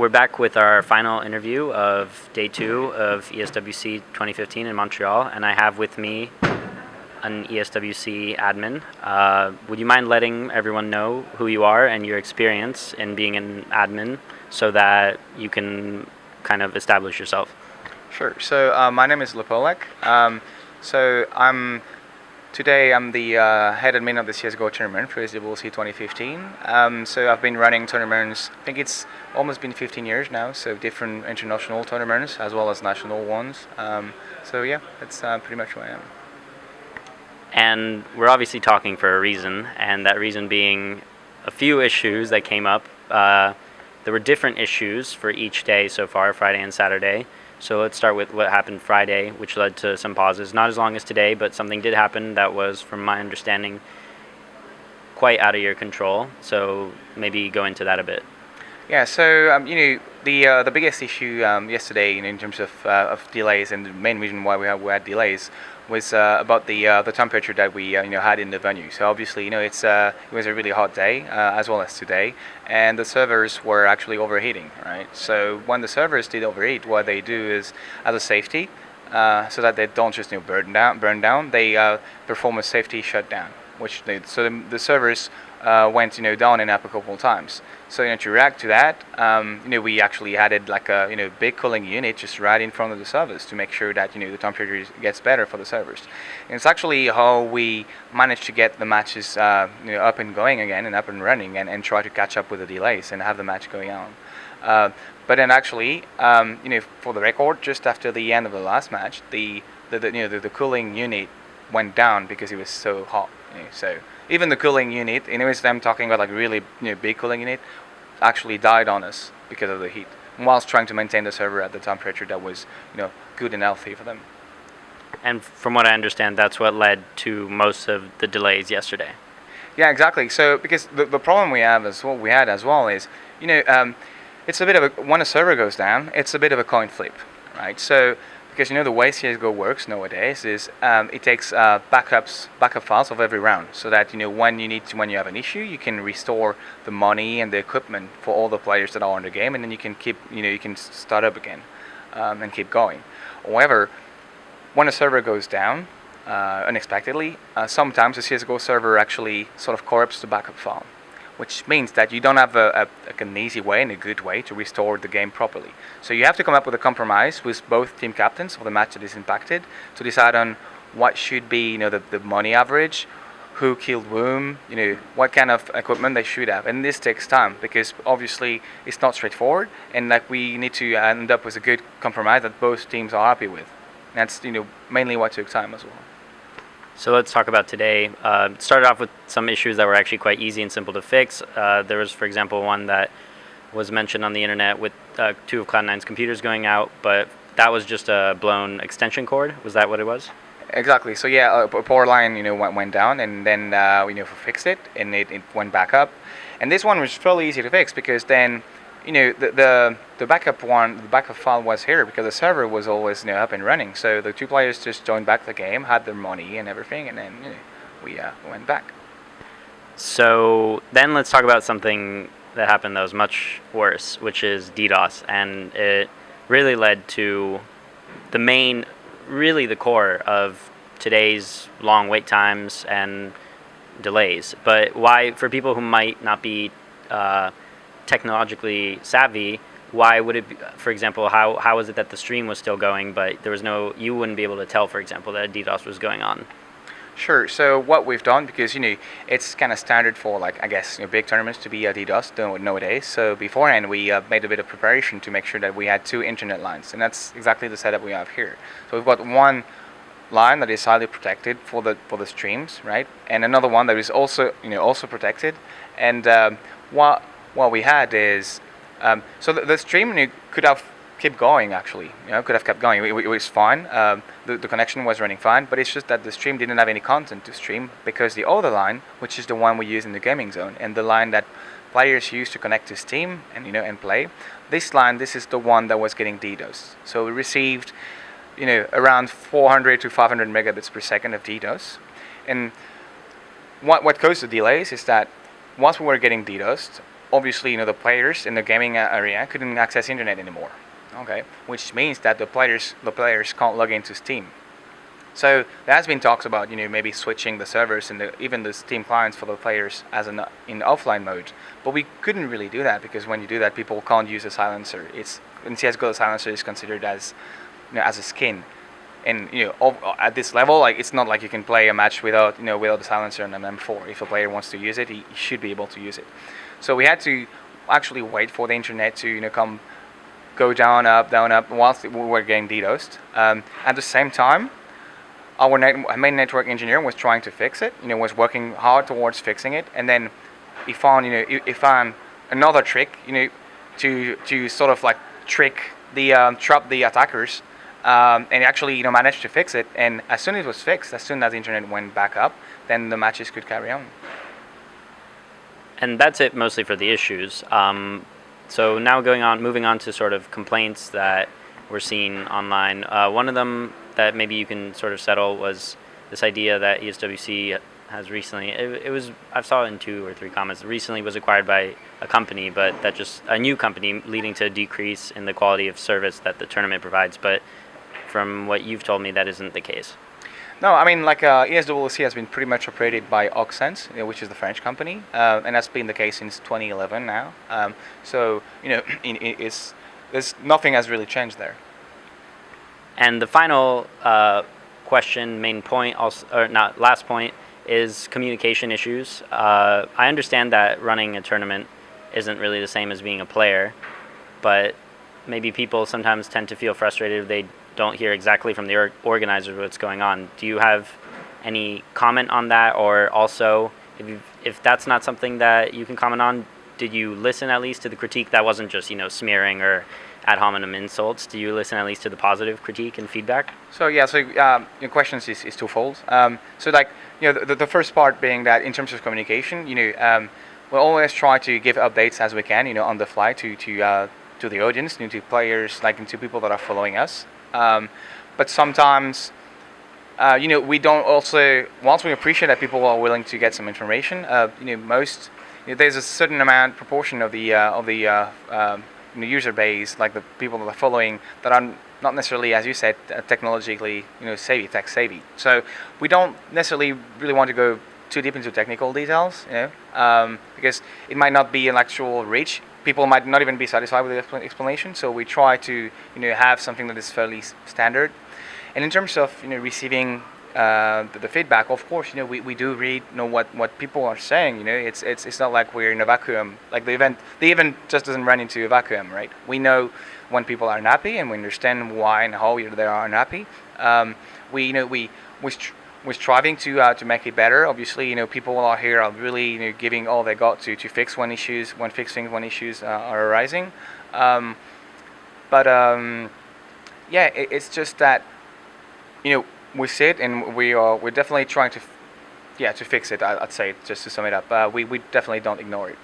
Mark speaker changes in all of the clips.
Speaker 1: We're back with our final interview of day 2 of ESWC 2015 in Montreal, and I have with me an ESWC admin. Would you mind letting everyone know who you are and your experience in being an admin so that you can kind of establish yourself?
Speaker 2: Sure. So my name is lepolac. Today I'm the head admin of the CSGO tournament for ESWC 2015. So I've been running tournaments, I think it's almost been 15 years now, so different international tournaments as well as national ones. So yeah, that's pretty much who I am.
Speaker 1: And we're obviously talking for a reason, and that reason being a few issues that came up. There were different issues for each day so far, Friday and Saturday. So let's start with what happened Friday, which led to some pauses. Not as long as today, but something did happen that was, from my understanding, quite out of your control. So maybe go into that a bit.
Speaker 2: Yeah, so the biggest issue yesterday, in terms of delays, and the main reason why we had delays was about the temperature that we had in the venue. So obviously, it was a really hot day as well as today, and the servers were actually overheating, right? So when the servers did overheat, what they do is, as a safety, so that they don't just burn down, they perform a safety shutdown, the servers went down and up a couple of times. So to react to that, we actually added like a big cooling unit just right in front of the servers to make sure that the temperature gets better for the servers. And it's actually how we managed to get the matches up and going again and up and running, and try to catch up with the delays and have the match going on. But then actually, for the record, just after the end of the last match, the cooling unit went down because it was so hot. So even the cooling unit, and it was them talking about like really big cooling unit, actually died on us because of the heat, whilst trying to maintain the server at the temperature that was good and healthy for them.
Speaker 1: And from what I understand, that's what led to most of the delays yesterday.
Speaker 2: Yeah, exactly. So because the problem we had as well is it's a bit of when a server goes down, it's a bit of a coin flip, right? So because the way CSGO works nowadays is it takes backup files of every round, so that when you have an issue, you can restore the money and the equipment for all the players that are in the game, and then you can you can start up again and keep going. However, when a server goes down unexpectedly, sometimes the CSGO server actually sort of corrupts the backup file, which means that you don't have an easy way and a good way to restore the game properly. So you have to come up with a compromise with both team captains for the match that is impacted to decide on what should be the money average, who killed whom, what kind of equipment they should have. And this takes time because obviously it's not straightforward, and we need to end up with a good compromise that both teams are happy with. And that's mainly what took time as well.
Speaker 1: So let's talk about today. It started off with some issues that were actually quite easy and simple to fix. There was, for example, one that was mentioned on the internet with 2 of Cloud9's computers going out, but that was just a blown extension cord. Was that what it was?
Speaker 2: Exactly. So yeah, a power line went down, and then we fixed it, and it went back up. And this one was fairly easy to fix because then the backup file was here because the server was always up and running. So the 2 players just joined back the game, had their money and everything, and then we went back.
Speaker 1: So then let's talk about something that happened that was much worse, which is DDoS, and it really led to the core of today's long wait times and delays. But why, for people who might not be technologically savvy, why would it be, for example, how is it that the stream was still going, but you wouldn't be able to tell, for example, that a DDoS was going on?
Speaker 2: Sure. So what we've done, because it's kind of standard for big tournaments to be a DDoS nowadays. So beforehand we made a bit of preparation to make sure that we had 2 internet lines, and that's exactly the setup we have here. So we've got one line that is highly protected for the streams, right, and another one that is also also protected. And what we had is so the stream could have kept going, actually. Could have kept going. It was fine. The connection was running fine, but it's just that the stream didn't have any content to stream because the other line, which is the one we use in the gaming zone, and the line that players use to connect to Steam and play, this is the one that was getting DDoS. So we received around 400 to 500 megabits per second of DDoS. And what caused the delays is that once we were getting DDoSed, obviously, the players in the gaming area couldn't access internet anymore. Okay, which means that the players can't log into Steam. So there has been talks about maybe switching the servers and even the Steam clients for the players as in offline mode, but we couldn't really do that because when you do that, people can't use a silencer. It's in CS:GO, the silencer is considered as as a skin, and at this level, like it's not like you can play a match without without the silencer on an M4. If a player wants to use it, he should be able to use it. So we had to actually wait for the internet to come go down up whilst we were getting DDoSed. At the same time, our main network engineer was trying to fix it. Was working hard towards fixing it, and then he found he found another trick to sort of like trick the trap the attackers, and actually managed to fix it. And as soon as it was fixed, as soon as the internet went back up, then the matches could carry on.
Speaker 1: And that's it mostly for the issues. So now moving on to sort of complaints that we're seeing online. One of them that maybe you can sort of settle was this idea that ESWC has recently, I saw it in 2 or 3 comments, recently was acquired by a company, but that just a new company leading to a decrease in the quality of service that the tournament provides. But from what you've told me, that isn't the case.
Speaker 2: No, I mean, like ESWC has been pretty much operated by Auxsense, which is the French company, and that's been the case since 2011 now. So there's nothing has really changed there.
Speaker 1: And the final question, main point, also, or not last point, is communication issues. I understand that running a tournament isn't really the same as being a player, but maybe people sometimes tend to feel frustrated if they don't hear exactly from the organizers what's going on. Do you have any comment on that? Or also, if that's not something that you can comment on, did you listen at least to the critique that wasn't just smearing or ad hominem insults? Do you listen at least to the positive critique and feedback?
Speaker 2: So yeah, your questions is twofold. So like the first part being that in terms of communication, we'll always try to give updates as we can, on the fly to the audience, to players, like to people that are following us. But sometimes, we don't also, once we appreciate that people are willing to get some information, there's a certain proportion of the user base, like the people that are following, that are not necessarily, as you said, technologically, tech savvy. So we don't necessarily really want to go too deep into technical details, because it might not be an actual reach. People might not even be satisfied with the explanation, so we try to have something that is fairly standard. And in terms of receiving the feedback, of course we do read what people are saying. It's not like we're in a vacuum. Like the event just doesn't run into a vacuum, right? We know when people are unhappy, and we understand why and how they are unhappy. We're striving to make it better. Obviously, people out here are really giving all they got to fix when issues are arising. It's just that we sit and we're definitely trying to fix it. I'd say, just to sum it up, we definitely don't ignore it.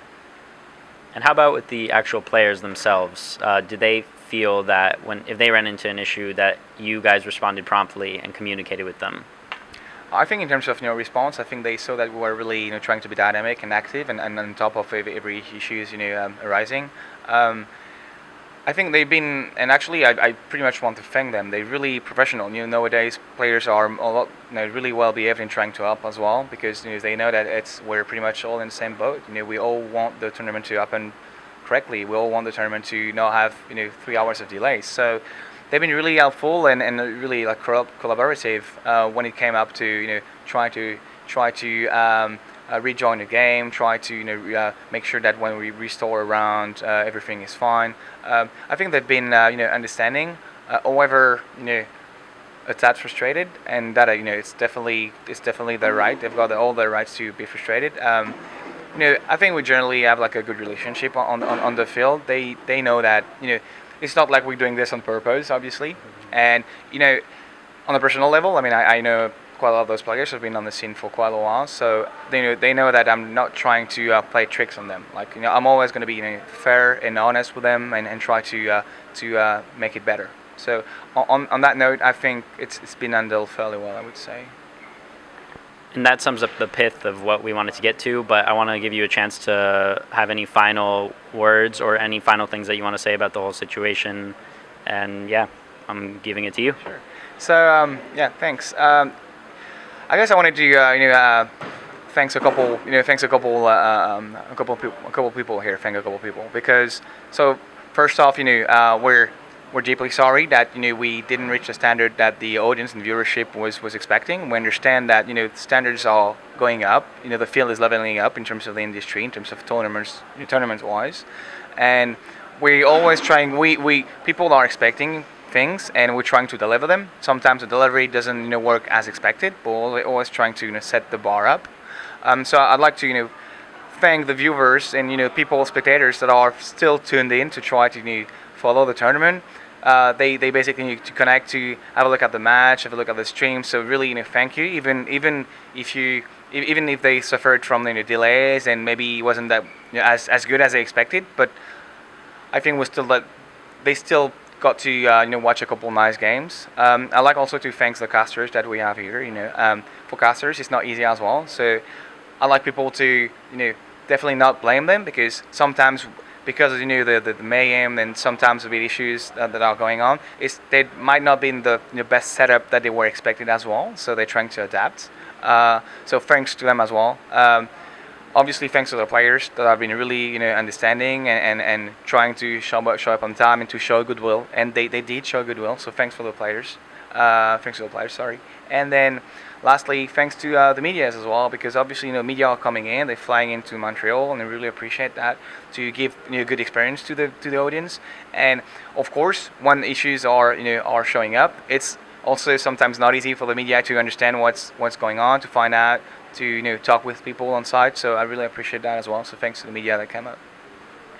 Speaker 1: And how about with the actual players themselves? Do they feel that if they ran into an issue that you guys responded promptly and communicated with them?
Speaker 2: I think in terms of response, I think they saw that we were really trying to be dynamic and active and on top of every issues arising. I think they've been, and actually I pretty much want to thank them. They're really professional. Nowadays players are a lot really well behaved in trying to help as well, because they know that we're pretty much all in the same boat. We all want the tournament to happen correctly. We all want the tournament to not have 3 hours of delays. So they've been really helpful and really like collaborative when it came up to try to rejoin the game, try to make sure that when we restore around everything is fine. I think they've been understanding. However, a tad frustrated, and that it's definitely their right. They've got all their rights to be frustrated. I think we generally have like a good relationship on the field. They know that it's not like we're doing this on purpose, obviously. And on a personal level, I mean, I know quite a lot of those players have been on the scene for quite a while, so they know that I'm not trying to play tricks on them. Like I'm always going to be fair and honest with them and try to make it better. So on that note, I think it's been handled fairly well, I would say.
Speaker 1: And that sums up the pith of what we wanted to get to, but I want to give you a chance to have any final words or any final things that you want to say about the whole situation. And yeah, I'm giving it to you.
Speaker 2: Sure. So yeah, thanks. I guess I wanted to thanks a couple people here. Thank a couple people because so first off, we're deeply sorry that we didn't reach the standard that the audience and viewership was expecting. We understand that the standards are going up. The field is leveling up in terms of the industry, in terms of tournament wise, and we always trying. We people are expecting things, and we're trying to deliver them. Sometimes the delivery doesn't work as expected, but we're always trying to set the bar up. So I'd like to thank the viewers and people, spectators that are still tuned in to try to follow the tournament. They basically need to connect to have a look at the match, have a look at the stream. So really thank you. Even if they suffered from delays and maybe it wasn't that as good as they expected, but I think they still got to watch a couple nice games. I like also to thank the casters that we have here. For casters it's not easy as well. So I like people to definitely not blame them because sometimes because of the mayhem and sometimes the issues that are going on, they might not be in the best setup that they were expected as well. So they're trying to adapt. So thanks to them as well. Obviously, thanks to the players that have been really understanding and trying to show up on time and to show goodwill. And they did show goodwill. So thanks for the players. Thanks to the players. Sorry. And then lastly, thanks to the media as well, because obviously media are coming in, they're flying into Montreal, and I really appreciate that to give good experience to the audience. And of course, when issues are showing up, it's also sometimes not easy for the media to understand what's going on, to find out, to talk with people on site. So I really appreciate that as well. So thanks to the media that came up.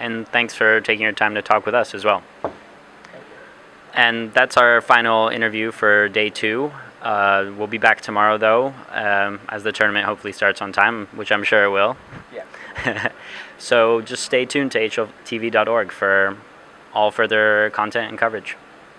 Speaker 1: And thanks for taking your time to talk with us as well. And that's our final interview for day 2. We'll be back tomorrow, though, as the tournament hopefully starts on time, which I'm sure it will.
Speaker 2: Yeah.
Speaker 1: So just stay tuned to hltv.org for all further content and coverage.